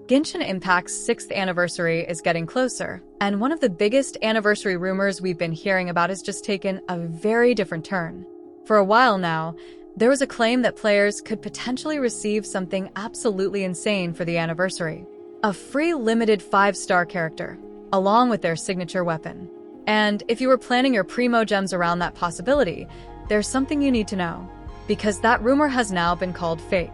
Genshin Impact's 6th anniversary is getting closer, and one of the biggest anniversary rumors we've been hearing about has just taken a very different turn. For a while now, there was a claim that players could potentially receive something absolutely insane for the anniversary. A free limited 5-star character, along with their signature weapon. And if you were planning your Primogems around that possibility, there's something you need to know. Because that rumor has now been called fake.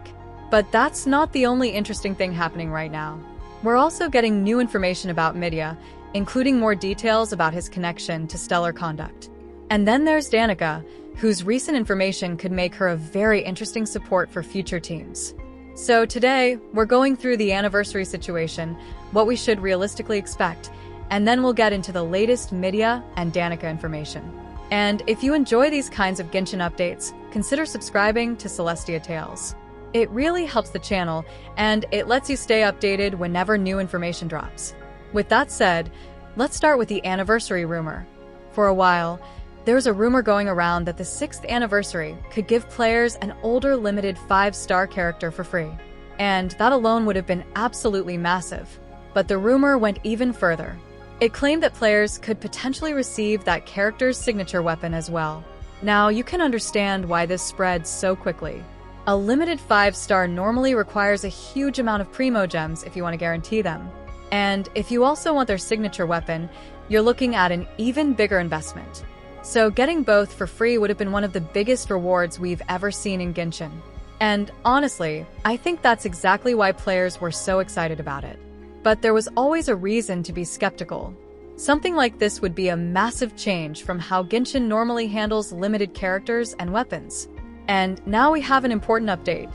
But that's not the only interesting thing happening right now. We're also getting new information about Mitya, including more details about his connection to stellar conduct. And then there's Danica, whose recent information could make her a very interesting support for future teams. So today, we're going through the anniversary situation, what we should realistically expect, and then we'll get into the latest Mitya and Danica information. And if you enjoy these kinds of Genshin updates, consider subscribing to Celestia Tales. It really helps the channel, and it lets you stay updated whenever new information drops. With that said, let's start with the anniversary rumor. For a while, there was a rumor going around that the 6th anniversary could give players an older limited 5-star character for free. And that alone would have been absolutely massive. But the rumor went even further. It claimed that players could potentially receive that character's signature weapon as well. Now, you can understand why this spread so quickly. A limited 5-star normally requires a huge amount of Primogems if you want to guarantee them. And if you also want their signature weapon, you're looking at an even bigger investment. So getting both for free would have been one of the biggest rewards we've ever seen in Genshin. And honestly, I think that's exactly why players were so excited about it. But there was always a reason to be skeptical. Something like this would be a massive change from how Genshin normally handles limited characters and weapons. And now we have an important update.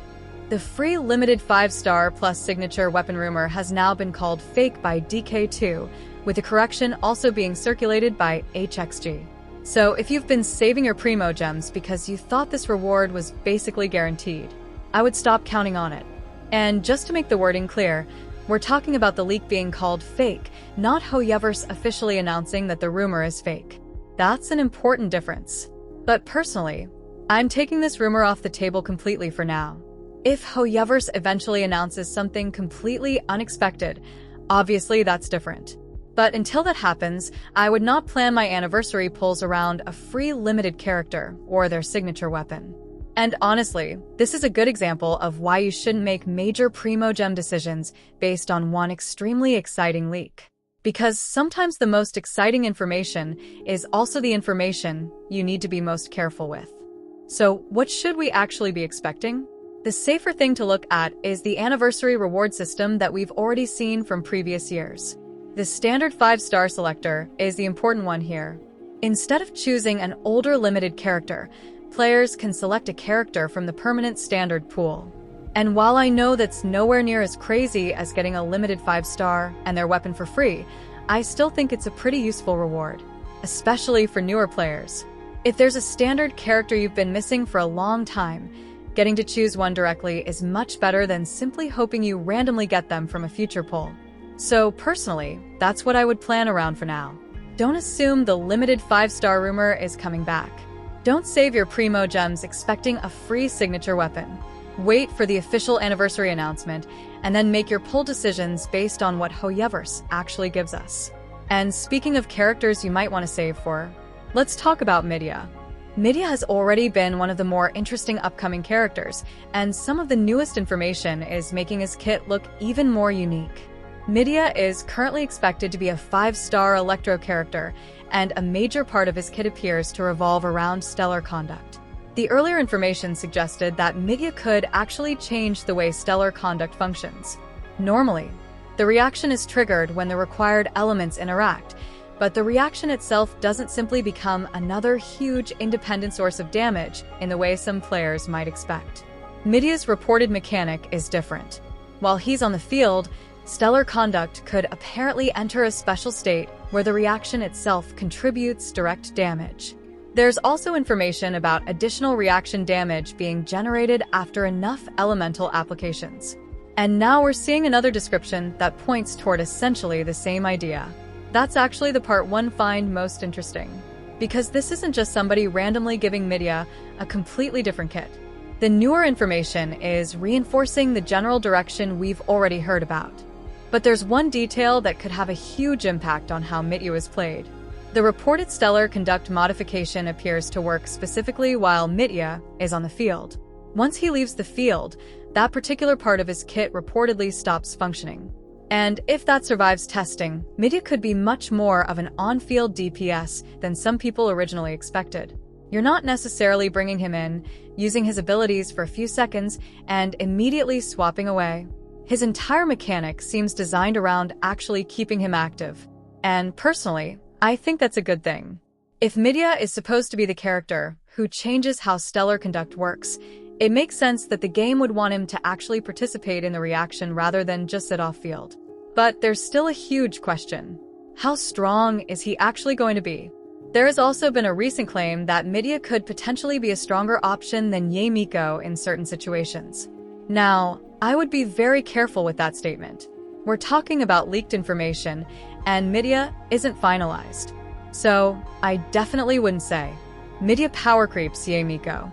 The free limited 5-star plus signature weapon rumor has now been called fake by DK2, with the correction also being circulated by HXG. So if you've been saving your Primogems because you thought this reward was basically guaranteed, I would stop counting on it. And just to make the wording clear, we're talking about the leak being called fake, not Hoyoverse officially announcing that the rumor is fake. That's an important difference. But personally, I'm taking this rumor off the table completely for now. If Hoyoverse eventually announces something completely unexpected, obviously that's different. But until that happens, I would not plan my anniversary pulls around a free limited character or their signature weapon. And honestly, this is a good example of why you shouldn't make major Primogem decisions based on one extremely exciting leak. Because sometimes the most exciting information is also the information you need to be most careful with. So what should we actually be expecting? The safer thing to look at is the anniversary reward system that we've already seen from previous years. The standard 5-star selector is the important one here. Instead of choosing an older limited character, players can select a character from the permanent standard pool. And while I know that's nowhere near as crazy as getting a limited 5-star and their weapon for free, I still think it's a pretty useful reward, especially for newer players. If there's a standard character you've been missing for a long time, getting to choose one directly is much better than simply hoping you randomly get them from a future pull. So personally, that's what I would plan around for now. Don't assume the limited 5-star rumor is coming back. Don't save your Primogems expecting a free signature weapon. Wait for the official anniversary announcement, and then make your pull decisions based on what Hoyoverse actually gives us. And speaking of characters you might want to save for, let's talk about Mitya. Mitya has already been one of the more interesting upcoming characters, and some of the newest information is making his kit look even more unique. Mitya is currently expected to be a 5-star Electro character, and a major part of his kit appears to revolve around stellar conduct. The earlier information suggested that Mitya could actually change the way stellar conduct functions. Normally, the reaction is triggered when the required elements interact, but the reaction itself doesn't simply become another huge independent source of damage in the way some players might expect. Mitya's reported mechanic is different. While he's on the field, stellar conduct could apparently enter a special state where the reaction itself contributes direct damage. There's also information about additional reaction damage being generated after enough elemental applications. And now we're seeing another description that points toward essentially the same idea. That's actually the part one find most interesting, because this isn't just somebody randomly giving Mitya a completely different kit. The newer information is reinforcing the general direction we've already heard about. But there's one detail that could have a huge impact on how Mitya is played. The reported stellar conduct modification appears to work specifically while Mitya is on the field. Once he leaves the field, that particular part of his kit reportedly stops functioning. And if that survives testing, Mitya could be much more of an on-field DPS than some people originally expected. You're not necessarily bringing him in, using his abilities for a few seconds, and immediately swapping away. His entire mechanic seems designed around actually keeping him active. And personally, I think that's a good thing. If Mitya is supposed to be the character who changes how stellar conduct works, it makes sense that the game would want him to actually participate in the reaction rather than just sit off-field. But there's still a huge question. How strong is he actually going to be? There has also been a recent claim that Mitya could potentially be a stronger option than Miko in certain situations. Now, I would be very careful with that statement. We're talking about leaked information, and Mitya isn't finalized. So, I definitely wouldn't say Mitya power creeps Miko.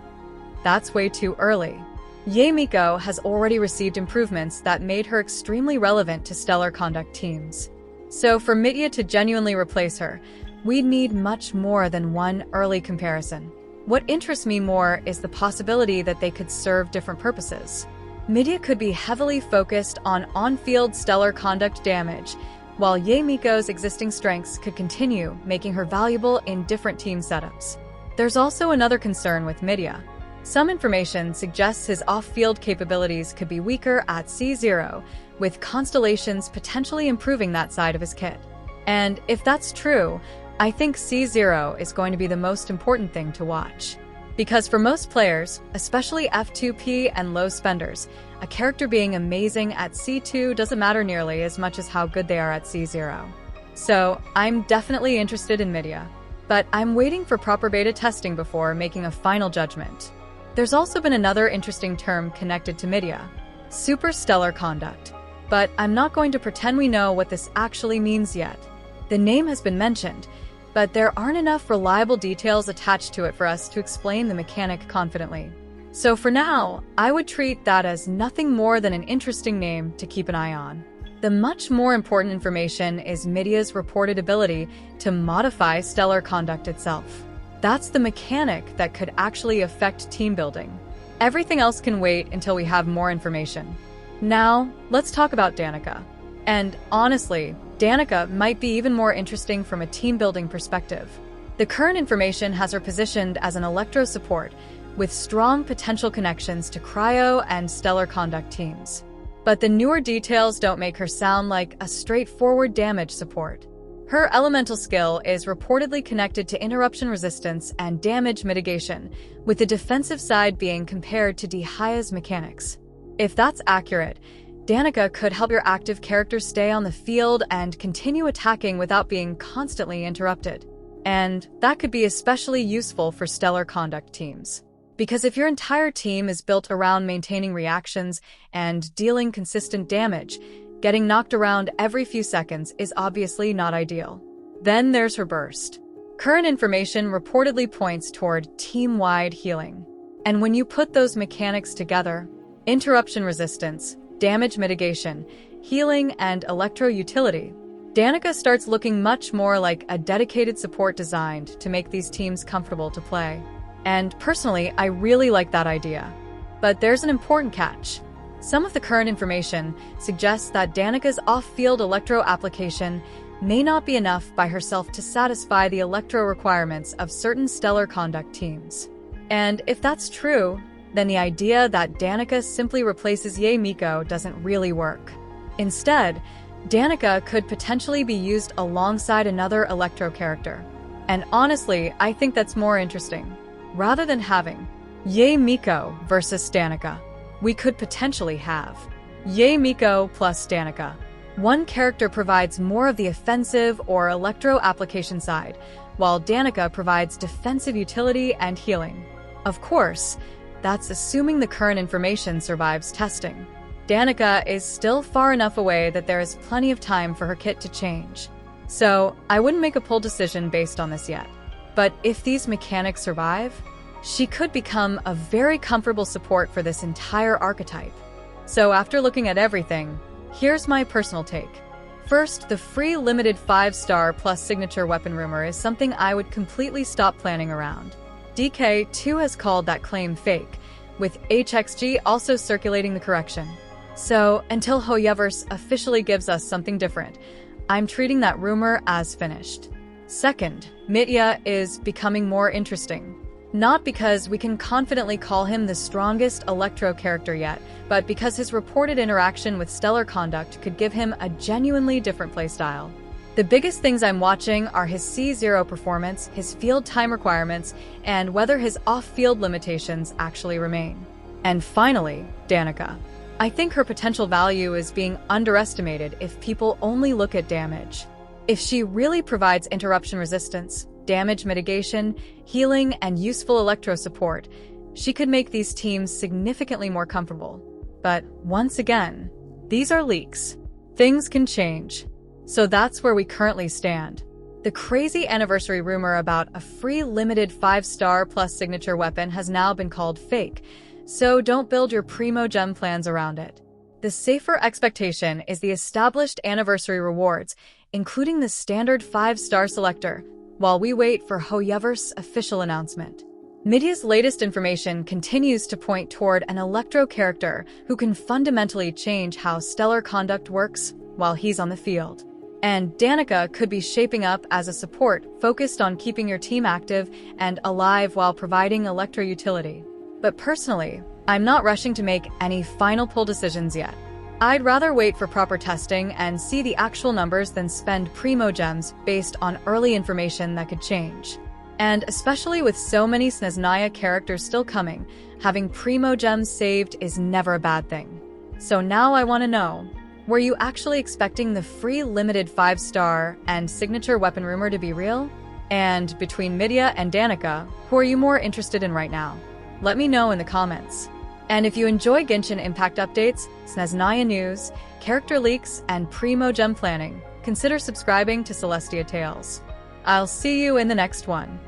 That's way too early. Miko has already received improvements that made her extremely relevant to stellar conduct teams. So for Mitya to genuinely replace her, we'd need much more than one early comparison. What interests me more is the possibility that they could serve different purposes. Mitya could be heavily focused on on-field stellar conduct damage, while Miko's existing strengths could continue, making her valuable in different team setups. There's also another concern with Mitya. Some information suggests his off-field capabilities could be weaker at C0, with constellations potentially improving that side of his kit. And if that's true, I think C0 is going to be the most important thing to watch. Because for most players, especially F2P and low spenders, a character being amazing at C2 doesn't matter nearly as much as how good they are at C0. So, I'm definitely interested in Mitya, but I'm waiting for proper beta testing before making a final judgment. There's also been another interesting term connected to Mitya, superstellar conduct, but I'm not going to pretend we know what this actually means yet. The name has been mentioned, but there aren't enough reliable details attached to it for us to explain the mechanic confidently. So for now, I would treat that as nothing more than an interesting name to keep an eye on. The much more important information is Mitya's reported ability to modify stellar conduct itself. That's the mechanic that could actually affect team building. Everything else can wait until we have more information. Now, let's talk about Danica. And honestly, Danica might be even more interesting from a team-building perspective. The current information has her positioned as an electro support, with strong potential connections to cryo and stellar conduct teams. But the newer details don't make her sound like a straightforward damage support. Her elemental skill is reportedly connected to interruption resistance and damage mitigation, with the defensive side being compared to Dahaya's mechanics. If that's accurate, Danica could help your active character stay on the field and continue attacking without being constantly interrupted. And that could be especially useful for stellar conduct teams. Because if your entire team is built around maintaining reactions and dealing consistent damage, getting knocked around every few seconds is obviously not ideal. Then there's her burst. Current information reportedly points toward team-wide healing. And when you put those mechanics together, interruption resistance, damage mitigation, healing, and electro-utility, Danica starts looking much more like a dedicated support designed to make these teams comfortable to play. And personally, I really like that idea. But there's an important catch. Some of the current information suggests that Danica's off-field electro application may not be enough by herself to satisfy the electro requirements of certain stellar conduct teams. And if that's true, then the idea that Danica simply replaces Miko doesn't really work. Instead, Danica could potentially be used alongside another electro character. And honestly, I think that's more interesting. Rather than having Miko versus Danica, we could potentially have Miko plus Danica. One character provides more of the offensive or electro application side, while Danica provides defensive utility and healing. Of course, that's assuming the current information survives testing. Danica is still far enough away that there is plenty of time for her kit to change. So, I wouldn't make a full decision based on this yet. But if these mechanics survive, she could become a very comfortable support for this entire archetype. So after looking at everything, Here's my personal take. First, the free limited 5-star plus signature weapon rumor is something I would completely stop planning around. DK too has called that claim fake, with HXG also circulating the correction. So, until Hoyoverse officially gives us something different, I'm treating that rumor as finished. Second, Mitya is becoming more interesting. Not because we can confidently call him the strongest Electro character yet, but because his reported interaction with Stellar Conduct could give him a genuinely different playstyle. The biggest things I'm watching are his C0 performance, his field time requirements, and whether his off-field limitations actually remain. And finally, Danica. I think her potential value is being underestimated if people only look at damage. If she really provides interruption resistance, damage mitigation, healing, and useful electro support, she could make these teams significantly more comfortable. But once again, these are leaks. Things can change. So that's where we currently stand. The crazy anniversary rumor about a free limited 5-star plus signature weapon has now been called fake, so don't build your Primogem plans around it. The safer expectation is the established anniversary rewards, including the standard 5-star selector, while we wait for Hoyoverse official announcement. Mitya's latest information continues to point toward an Electro character who can fundamentally change how Stellar Conduct works while he's on the field. And Danica could be shaping up as a support focused on keeping your team active and alive while providing Electro utility. But personally, I'm not rushing to make any final pull decisions yet. I'd rather wait for proper testing and see the actual numbers than spend Primogems based on early information that could change. And especially with so many Snezhnaya characters still coming, having Primogems saved is never a bad thing. So now I want to know, were you actually expecting the free limited 5-star and signature weapon rumor to be real? And between Mitya and Danica, who are you more interested in right now? Let me know in the comments. And if you enjoy Genshin Impact updates, Snezhnaya news, character leaks, and Primogem planning, consider subscribing to Celestia Tales. I'll see you in the next one.